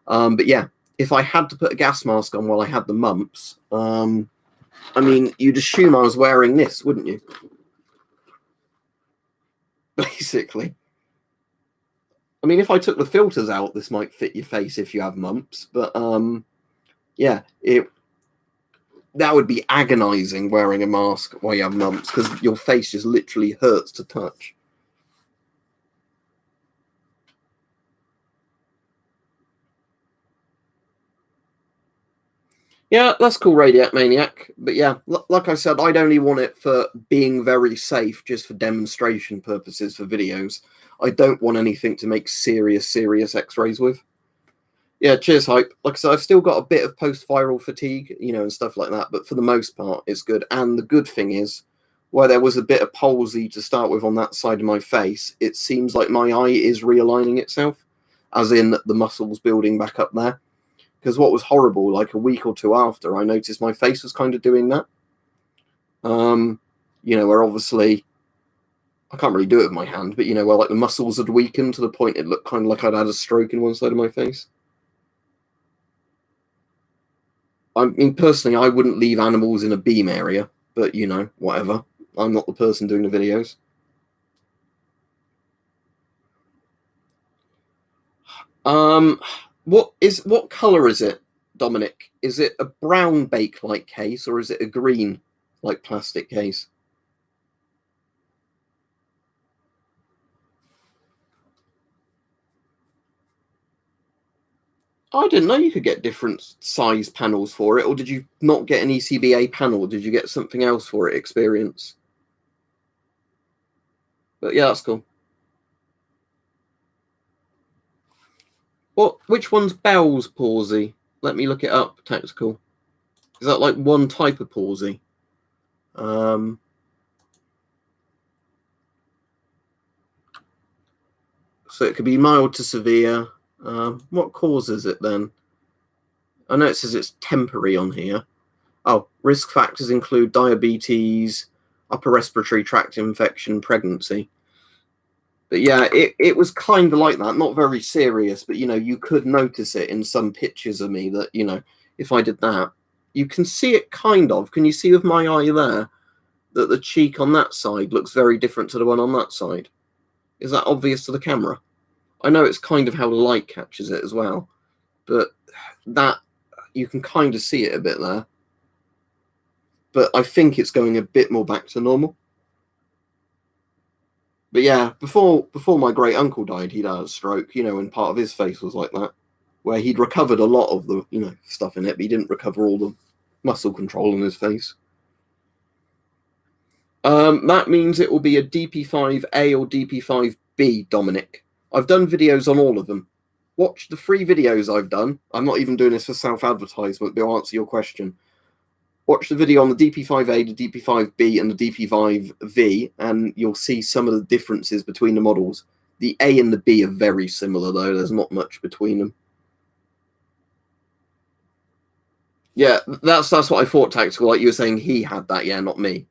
But yeah, if I had to put a gas mask on while I had the mumps, I mean, you'd assume I was wearing this, wouldn't you? Basically. I mean, if I took the filters out, this might fit your face if you have mumps, but yeah, that would be agonizing wearing a mask while you have mumps because your face just literally hurts to touch. Yeah, that's cool, Radiac Maniac. But yeah, like I said, I'd only want it for being very safe, just for demonstration purposes for videos. I don't want anything to make serious x-rays with. Yeah, cheers, Hype. Like I said, I've still got a bit of post-viral fatigue, you know, and stuff like that, but for the most part, it's good. And the good thing is, where there was a bit of palsy to start with on that side of my face, it seems like my eye is realigning itself, as in the muscles building back up there. Because what was horrible, like a week or two after, I noticed my face was kind of doing that. You know, where obviously, I can't really do it with my hand, but you know, where like the muscles had weakened to the point it looked kind of like I'd had a stroke in one side of my face. I mean, personally, I wouldn't leave animals in a beam area, but you know, whatever. I'm not the person doing the videos. What color is it, Dominic? Is it a brown Bakelite case or is it a green, like plastic case? I didn't know you could get different size panels for it, or did you not get an ECBA panel? Did you get something else for it, Experience? But yeah, that's cool. Which one's Bell's palsy? Let me look it up. Tactical. Is that like one type of palsy? So it could be mild to severe. What causes it then? I know it says it's temporary on here. Oh, risk factors include diabetes, upper respiratory tract infection, pregnancy. But yeah, it was kind of like that. Not very serious, but you know, you could notice it in some pictures of me that, you know, if I did that, You can see it kind of. Can you see with my eye there that the cheek on that side looks very different to the one on that side? Is that obvious to the camera? I know it's kind of how the light catches it as well, but that you can kind of see it a bit there. But I think it's going a bit more back to normal. But yeah, before my great uncle died, he'd had a stroke, and part of his face was like that, where he'd recovered a lot of the, stuff in it, but he didn't recover all the muscle control in his face. That means it will be a DP5A or DP5B, Dominic. I've done videos on all of them. Watch the 3 videos I've done. I'm not even doing this for self-advertisement, but I'll answer your question. Watch the video on the DP5A, the DP5B, and the DP5V, and you'll see some of the differences between the models. The A and the B are very similar, though. There's not much between them. Yeah, that's what I thought, Tactical. Like you were saying, he had that, yeah, not me.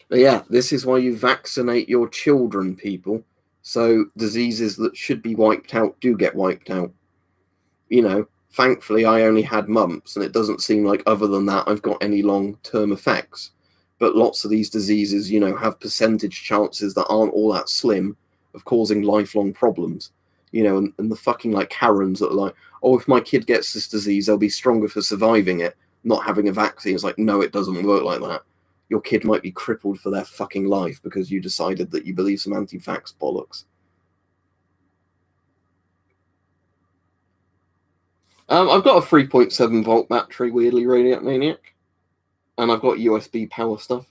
But yeah, this is why you vaccinate your children, people. So diseases that should be wiped out do get wiped out. Thankfully, I only had mumps, and it doesn't seem like other than that I've got any long-term effects. But lots of these diseases, have percentage chances that aren't all that slim of causing lifelong problems. And the fucking Karens that are like, oh, if my kid gets this disease, they'll be stronger for surviving it, not having a vaccine. It's like, no, it doesn't work like that. Your kid might be crippled for their fucking life because you decided that you believe some anti-vax bollocks. I've got a 3.7 volt battery, weirdly, Radiant Maniac. And I've got USB power stuff.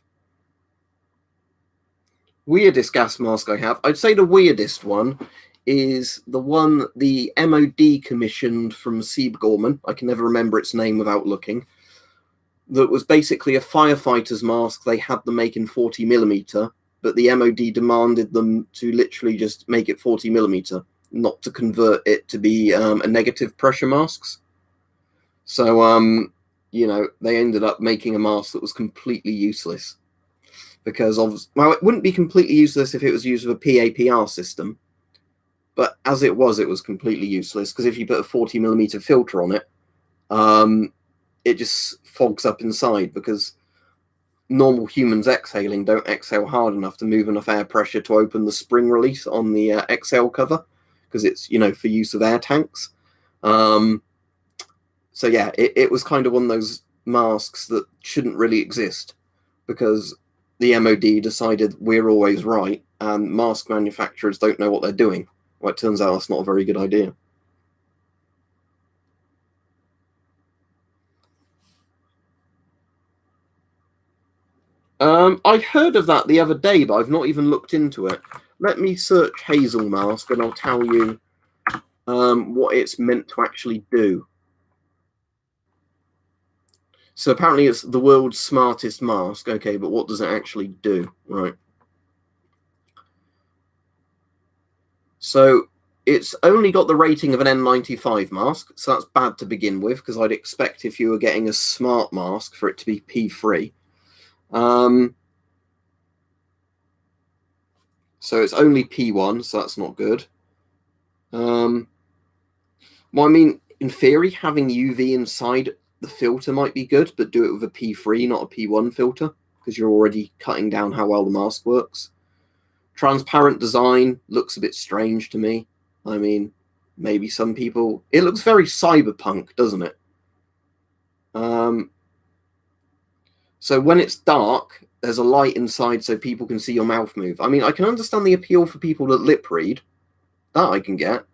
Weirdest gas mask I have. I'd say the weirdest one is the one the MOD commissioned from Sieb Gorman. I can never remember its name without looking. That was basically a firefighter's mask. They had them make in 40mm, but the MOD demanded them to literally just make it 40mm. Not to convert it to be a negative pressure masks. So, they ended up making a mask that was completely useless. Because it wouldn't be completely useless if it was used with a PAPR system. But as it was completely useless. Because if you put a 40mm filter on it, it just fogs up inside. Because normal humans exhaling don't exhale hard enough to move enough air pressure to open the spring release on the exhale cover. Because it's, for use of air tanks. So yeah, it was kind of one of those masks that shouldn't really exist. Because the MOD decided we're always right, and mask manufacturers don't know what they're doing. Well, it turns out that's not a very good idea. I heard of that the other day, but I've not even looked into it. Let me search Hazel mask, and I'll tell you what it's meant to actually do. So apparently it's the world's smartest mask. Okay, but what does it actually do? Right. So it's only got the rating of an N95 mask, so that's bad to begin with, because I'd expect if you were getting a smart mask for it to be P3. So it's only P1, so that's not good. Well, I mean, in theory, having UV inside the filter might be good, but do it with a P3, not a P1 filter, because you're already cutting down how well the mask works. Transparent design looks a bit strange to me. I mean, maybe some people... It looks very cyberpunk, doesn't it? So when it's dark, there's a light inside so people can see your mouth move. I mean, I can understand the appeal for people that lip read. That I can get.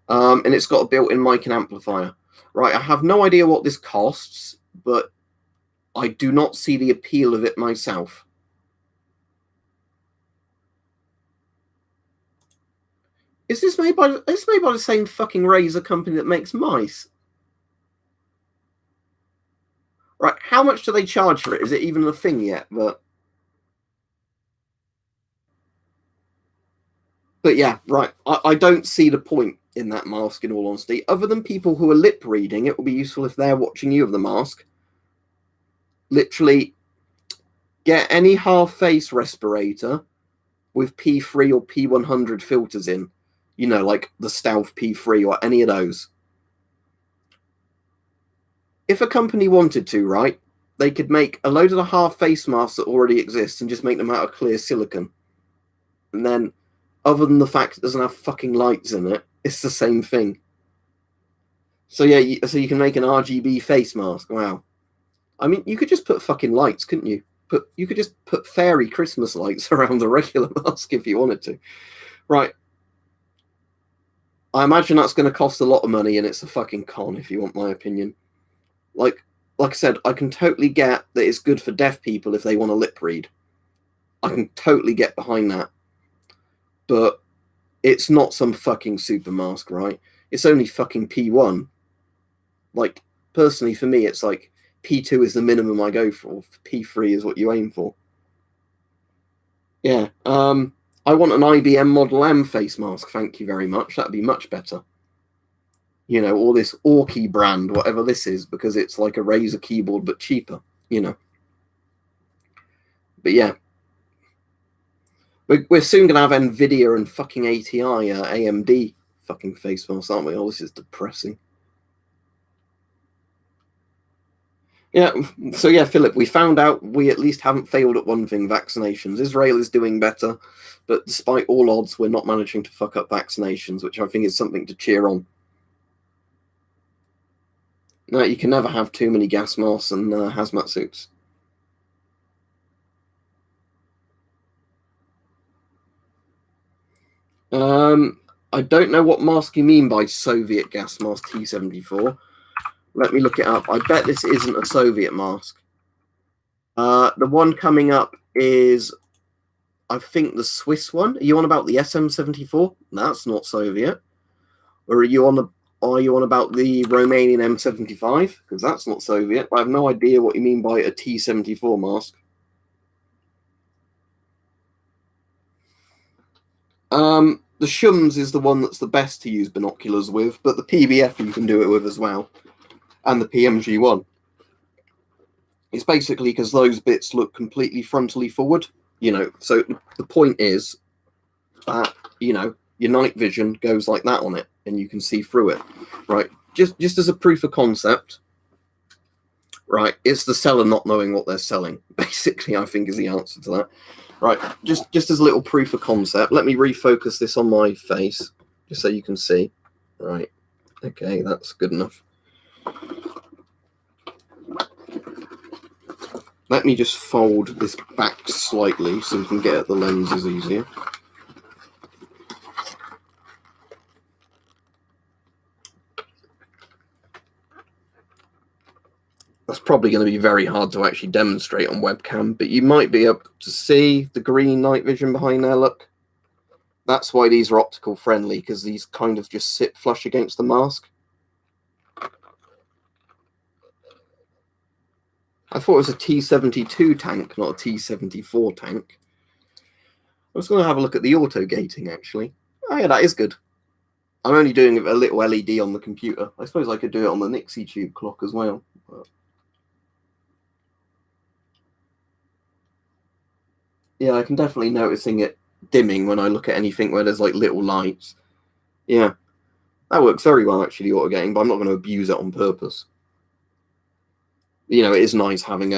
And it's got a built-in mic and amplifier. Right, I have no idea what this costs, but I do not see the appeal of it myself. Is this made by the same fucking razor company that makes mice? Right, how much do they charge for it? Is it even a thing yet? But yeah, right. I don't see the point in that mask, in all honesty. Other than people who are lip reading, it will be useful if they're watching you of the mask. Literally, get any half-face respirator with P3 or P100 filters in. Like the Stealth P3 or any of those. if a company wanted to, right, they could make a load of the half face masks that already exist and just make them out of clear silicon. And then, other than the fact it doesn't have fucking lights in it, it's the same thing. So yeah, so you can make an RGB face mask. Wow. I mean, you could just put fucking lights, couldn't you? You could just put fairy Christmas lights around the regular mask if you wanted to. Right. I imagine that's going to cost a lot of money, and it's a fucking con, if you want my opinion. Like I said, I can totally get that it's good for deaf people if they want to lip read. I can totally get behind that. But it's not some fucking super mask, right? It's only fucking P1. Like, personally, for me, it's like P2 is the minimum I go for. P3 is what you aim for. Yeah. I want an IBM Model M face mask, thank you very much. That'd be much better. You know, or this Orky brand, whatever this is, because it's like a Razer keyboard but cheaper, you know. But yeah. We're soon going to have NVIDIA and fucking ATI, AMD fucking face masks, aren't we? Oh, this is depressing. Yeah, so yeah, Philip, we found out we at least haven't failed at one thing, vaccinations. Israel is doing better, but despite all odds, we're not managing to fuck up vaccinations, which I think is something to cheer on. No, you can never have too many gas masks and hazmat suits. I don't know what mask you mean by Soviet gas mask T-74. Let me look it up. I bet this isn't a Soviet mask. The one coming up is, I think, the Swiss one. Are you on about the SM-74? That's not Soviet. Or are you on about the Romanian M75? Because that's not Soviet. I have no idea what you mean by a T-74 mask. The Shums is the one that's the best to use binoculars with, but the PBF you can do it with as well, and the PMG1. It's basically because those bits look completely frontally forward, you know. So the point is that, you know, your night vision goes like that on it, and you can see through it, right? Just as a proof of concept, right? It's the seller not knowing what they're selling. Basically, I think is the answer to that. Right, just as a little proof of concept, let me refocus this on my face, just so you can see. Right, okay, that's good enough. Let me just fold this back slightly so we can get at the lenses easier. That's probably going to be very hard to actually demonstrate on webcam, but you might be able to see the green night vision behind there, look. That's why these are optical friendly, because these kind of just sit flush against the mask. I thought it was a T-72 tank, not a T-74 tank. I was going to have a look at the auto gating, actually. Oh yeah, that is good. I'm only doing a little LED on the computer. I suppose I could do it on the Nixie tube clock as well. Yeah, I can definitely noticing it dimming when I look at anything where there's like little lights. Yeah, that works very well actually, auto gating, but I'm not going to abuse it on purpose. You know, it is nice having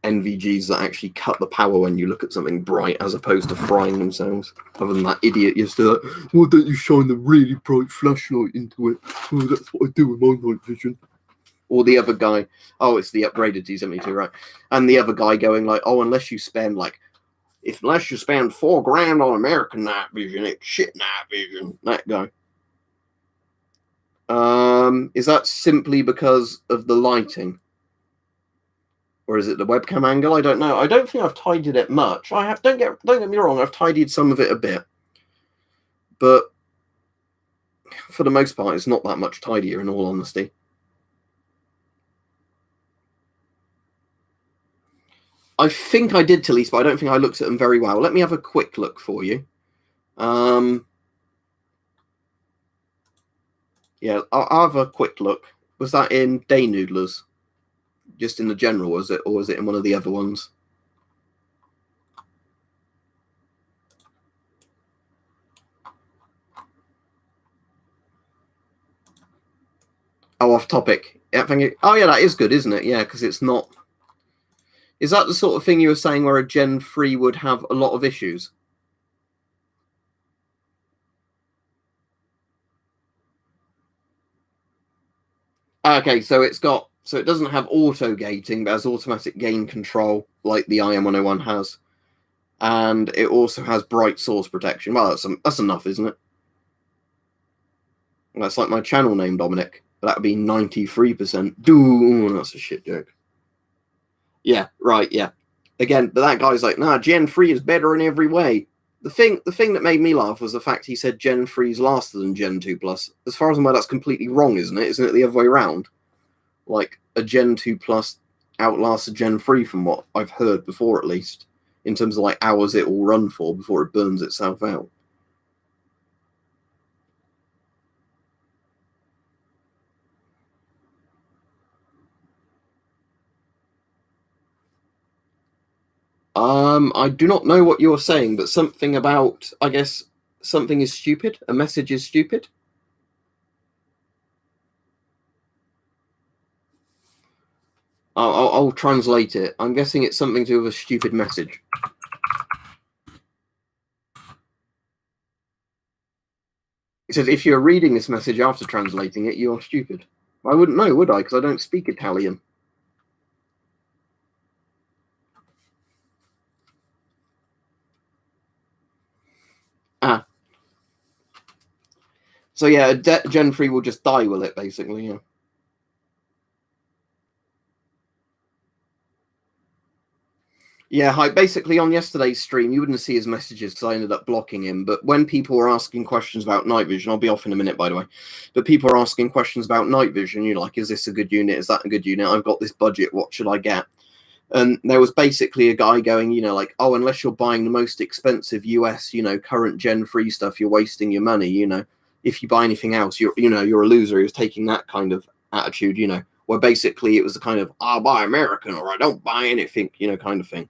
NVGs that actually cut the power when you look at something bright, as opposed to frying themselves. Other than that idiot used to, like, why don't you shine the really bright flashlight into it? Oh, that's what I do with my night vision. Or the other guy, oh, it's the upgraded T-72, right? And the other guy going like, oh, unless you spend $4,000 on American night vision, it's shit night vision. That guy. Is that simply because of the lighting? Or is it the webcam angle? I don't know. I don't think I've tidied it much. I have. Don't get me wrong. I've tidied some of it a bit, but for the most part, it's not that much tidier. In all honesty, I think I did Talise, but I don't think I looked at them very well. Let me have a quick look for you. Yeah, I'll have a quick look. Was that in Day Noodlers? Just in the general, was it, or was it in one of the other ones? Oh, off topic. Yeah, thank you. Oh yeah, that is good, isn't it? Yeah, because it's not. Is that the sort of thing you were saying where a Gen 3 would have a lot of issues? Okay, so it doesn't have auto gating, but has automatic gain control like the IM101 has, and it also has bright source protection. Well, that's enough, isn't it? That's like my channel name, Dominic. That would be 93%. That's a shit joke. Yeah, right. Yeah. Again, but that guy's like, nah, Gen 3 is better in every way. The thing that made me laugh was the fact he said Gen 3 is faster than Gen 2 Plus. As far as I'm aware, that's completely wrong, isn't it? Isn't it the other way around? Like a Gen 2 Plus outlasts a Gen 3 from what I've heard before, at least, in terms of like hours it will run for before it burns itself out. I do not know what you're saying, but something about, I guess, something is stupid. A message is stupid. I'll translate it. I'm guessing it's something to do with a stupid message. It says, if you're reading this message after translating it, you're stupid. I wouldn't know, would I? Because I don't speak Italian. Ah. So yeah, Gen 3 will just die with it, basically, yeah. Yeah, basically on yesterday's stream, you wouldn't see his messages because I ended up blocking him. But when people were asking questions about night vision, I'll be off in a minute, by the way. But people are asking questions about night vision. You're like, is this a good unit? Is that a good unit? I've got this budget. What should I get? And there was basically a guy going, like, oh, unless you're buying the most expensive US, current Gen 3 stuff, you're wasting your money. If you buy anything else, you're a loser. He was taking that kind of attitude, where basically it was the kind of, I'll buy American or I don't buy anything, kind of thing.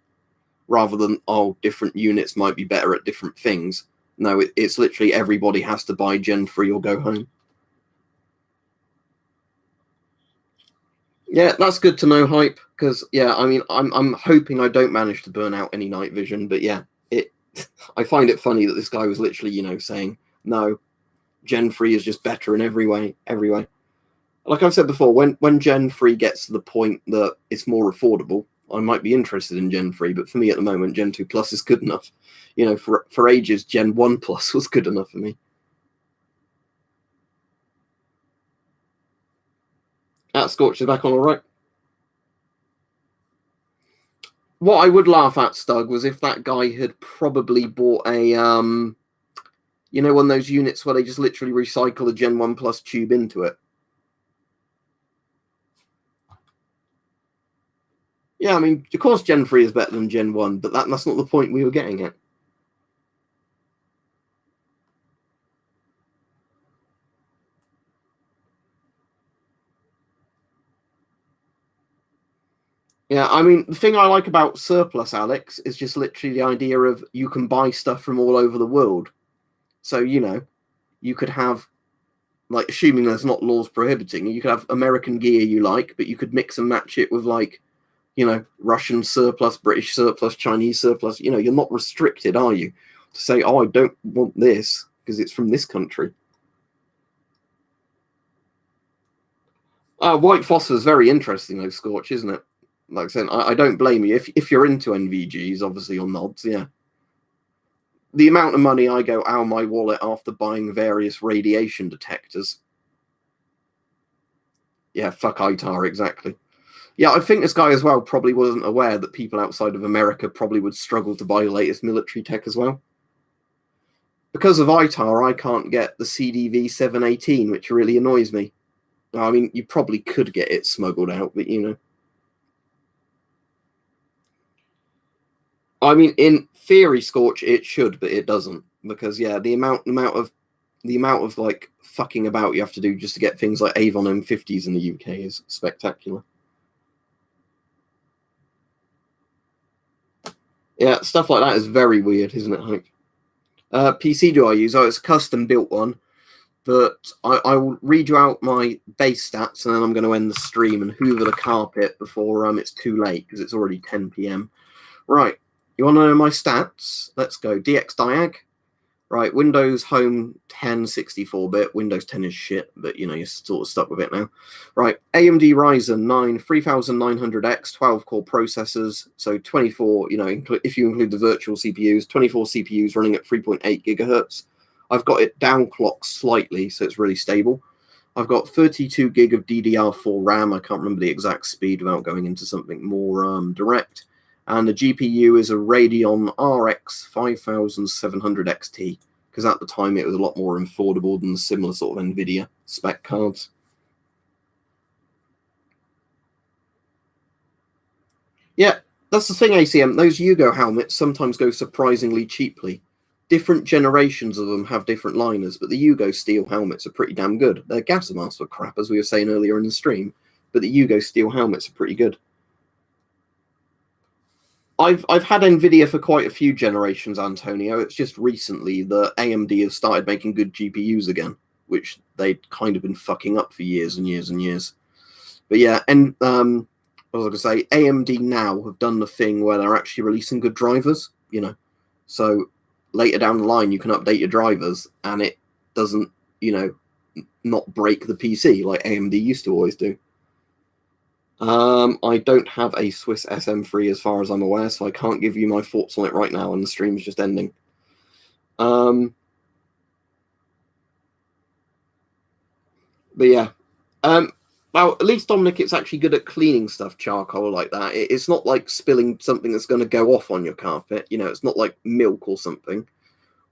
Rather than, different units might be better at different things. No, it's literally everybody has to buy Gen 3 or go home. Yeah, that's good to know, Hype, because, yeah, I mean, I'm hoping I don't manage to burn out any night vision, but yeah, I find it funny that this guy was literally, saying, no, Gen 3 is just better in every way. Like I've said before, when Gen 3 gets to the point that it's more affordable, I might be interested in Gen 3, but for me at the moment, Gen 2 Plus is good enough. For ages, Gen 1 Plus was good enough for me. Scorch is back on all right. What I would laugh at, Stug, was if that guy had probably bought a, one of those units where they just literally recycle a Gen 1 Plus tube into it. Yeah, I mean, of course Gen 3 is better than Gen 1, but that's not the point we were getting at. Yeah, I mean, the thing I like about Surplus, Alex, is just literally the idea of you can buy stuff from all over the world. So, you could have, like, assuming there's not laws prohibiting, you could have American gear you like, but you could mix and match it with, like, Russian surplus, British surplus, Chinese surplus. You're not restricted, are you? To say, oh, I don't want this because it's from this country. White phosphor is very interesting, though, Scorch, isn't it? Like I said, I don't blame you. If you're into NVGs, obviously, or nods, yeah. The amount of money I go out of my wallet after buying various radiation detectors. Yeah, fuck ITAR, exactly. Yeah, I think this guy as well probably wasn't aware that people outside of America probably would struggle to buy latest military tech as well. Because of ITAR, I can't get the CDV 718, which really annoys me. I mean, you probably could get it smuggled out, but I mean, in theory, Scorch, it should, but it doesn't. Because yeah, the amount of like fucking about you have to do just to get things like Avon M50s in the UK is spectacular. Yeah, stuff like that is very weird, isn't it, Hank? PC do I use? Oh, it's a custom built one. But I will read you out my base stats, and then I'm going to end the stream and hoover the carpet before it's too late, because it's already 10 p.m. Right, you want to know my stats? Let's go. DX Diag. Right, Windows Home 10 64-bit. Windows 10 is shit, but you know, you're sort of stuck with it now. Right, AMD Ryzen 9 3900X 12-core processors. So 24, you know, if you include the virtual CPUs, 24 CPUs running at 3.8 gigahertz. I've got it downclocked slightly, so it's really stable. I've got 32 gig of DDR4 RAM. I can't remember the exact speed without going into something more direct. And the GPU is a Radeon RX 5700 XT, because at the time it was a lot more affordable than similar sort of NVIDIA spec cards. Yeah, that's the thing, ACM. Those Yugo helmets sometimes go surprisingly cheaply. Different generations of them have different liners, but the Yugo steel helmets are pretty damn good. Their gas masks were crap, as we were saying earlier in the stream, but the Yugo steel helmets are pretty good. I've had NVIDIA for quite a few generations, Antonio. It's just recently that AMD have started making good GPUs again, which they'd kind of been fucking up for years and years and years. But yeah, and what was I going to say? AMD now have done the thing where they're actually releasing good drivers, you know. So later down the line, you can update your drivers and it doesn't, you know, not break the PC like AMD used to always do. I don't have a Swiss SM3 as far as I'm aware, so I can't give you my thoughts on it right now, and the stream's just ending. But yeah. Well, at least Dominic, it's actually good at cleaning stuff, charcoal like that. It's not like spilling something that's going to go off on your carpet. You know, it's not like milk or something,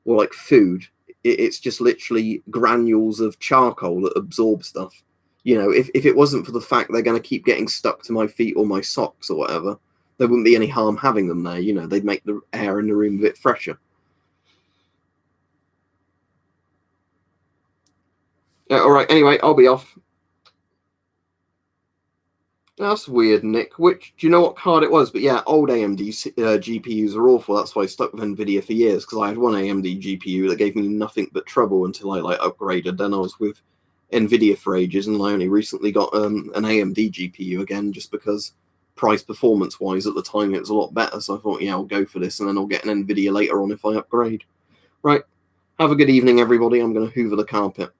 or like food. It's just literally granules of charcoal that absorb stuff. You know, if it wasn't for the fact they're going to keep getting stuck to my feet or my socks or whatever, there wouldn't be any harm having them there. You know, they'd make the air in the room a bit fresher. Yeah, all right, anyway, I'll be off. That's weird, Nick. Do you know what card it was? But yeah, old AMD GPUs are awful. That's why I stuck with NVIDIA for years, because I had one AMD GPU that gave me nothing but trouble until I upgraded. Then I was with NVIDIA for ages, and I only recently got an AMD GPU again, just because price performance wise at the time it was a lot better. So I thought, yeah, I'll go for this, and then I'll get an NVIDIA later on if I upgrade. Right. Have a good evening, everybody. I'm going to hoover the carpet.